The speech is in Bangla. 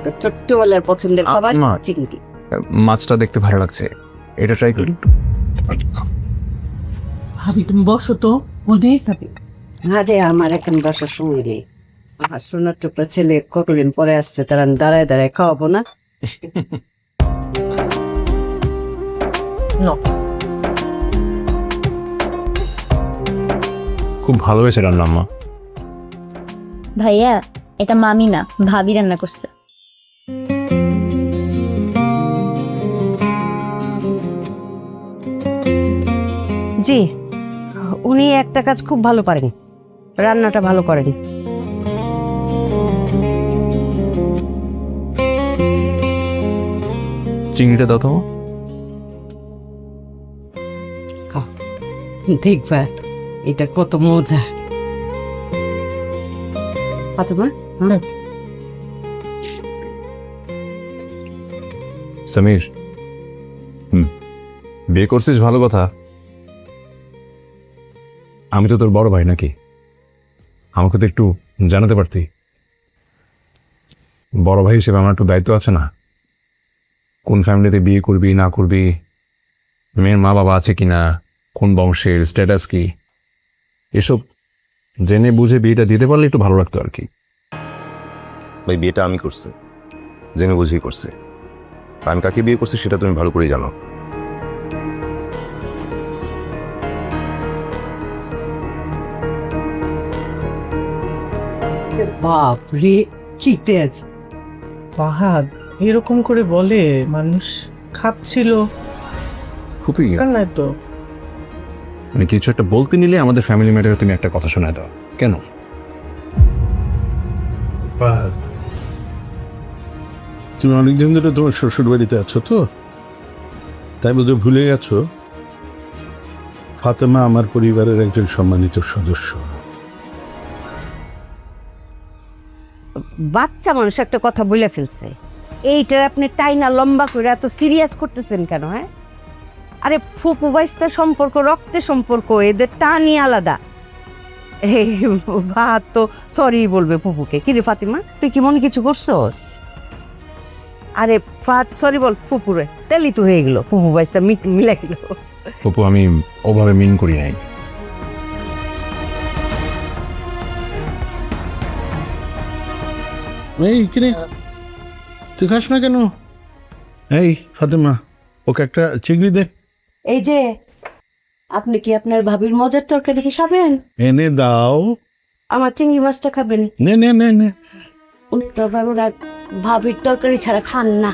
তো ছোট্টবেলার পছন্দের খাবার মা। চিংড়ি। মাছটা দেখতে ভালো লাগছে, এটা ট্রাই করি। ভাবি তুমি বসো তো, ও দিয়ে খাবে। আরে আমার এখন বসার সময় নেই। আমার সোনার টুকরা ছেলে কতদিন পরে আসছে, তারা দাঁড়ায় দাঁড়ায় খাওয়াবো না? খুব ভালো হয়েছে রান্না আম্মা। ভাইয়া এটা মামি না, ভাবি রান্না করছে। জি, উনি একটা কাজ খুব ভালো পারেন, রান্নাটা ভালো করেন। চিংড়িটা দাও তো। দেখবা এটা কত মজা। ফাতেমা, সমীর, বিয়ে করছিস ভালো কথা। আমি তো তোর বড় ভাই নাকি, আমাকে তো একটু জানাতে পারতি। বড় ভাই হিসেবে আমার একটু দায়িত্ব আছে না? কোন ফ্যামিলিতে বিয়ে করবি না করবি, মেয়ের মা বাবা আছে কিনা, কোন বংশের, স্ট্যাটাস কি, এসব জেনে বুঝে বিয়েটা দিতে পারলে একটু ভালো লাগতো আর কি। ভাই বিয়েটা আমি করছি, জেনে বুঝেই করছি। আর আমি কাকে বিয়ে করছি সেটা তুমি ভালো করেই জানো। বাপ রে, কি তেজ! ফাহাদ এরকম করে বলে মানুষ, খাচ্ছিল খুবই নাই তো। মানে কিছু একটা বলতে নিলে আমাদের ফ্যামিলি ম্যাটারে তুমি একটা কথা শোনায় দাও কেন? ফাহাদ, তুমি অনেকদিন ধরে তোমার শ্বশুর বাড়িতে আছো তো, তাই বোধহয় ভুলে গেছো ফাতেমা আমার পরিবারের একজন সম্মানিত সদস্য। বাচ্চা মানুষ একটা কথা বলে ফেলছে, এইটার আপনি টাইনা লম্বা করে এত সিরিয়াস করতেছেন কেন? হ্যাঁ, আরে ফুপু বাইস্তার সম্পর্ক রক্তের সম্পর্ক, এদের টানই আলাদা। এই ভাত তো সরি বলবে ফুপুকে। কিরে ফাতিমা, তুই কি মনে কিছু করছস? আরে ফাত সরি বল ফুপুরে, তেলি তো হয়ে গেল, ফুপু বাইস্তা মিলে গেল। পপু আমি ওভাবে মিন করি নাই। এই কিরে, তুই খাস না কেন? এই ফাতেমা, ওকে একটা চিংড়ি দে। এই যে, আপনি কি আপনার ভাবির মজার তরকারি কি খাবেন? এনে দাও। আমার চিংড়ি মাছটা খাবেন? নে নে নে নে। উনি তো আবার ওনার ভাবির তরকারি ছাড়া খান না।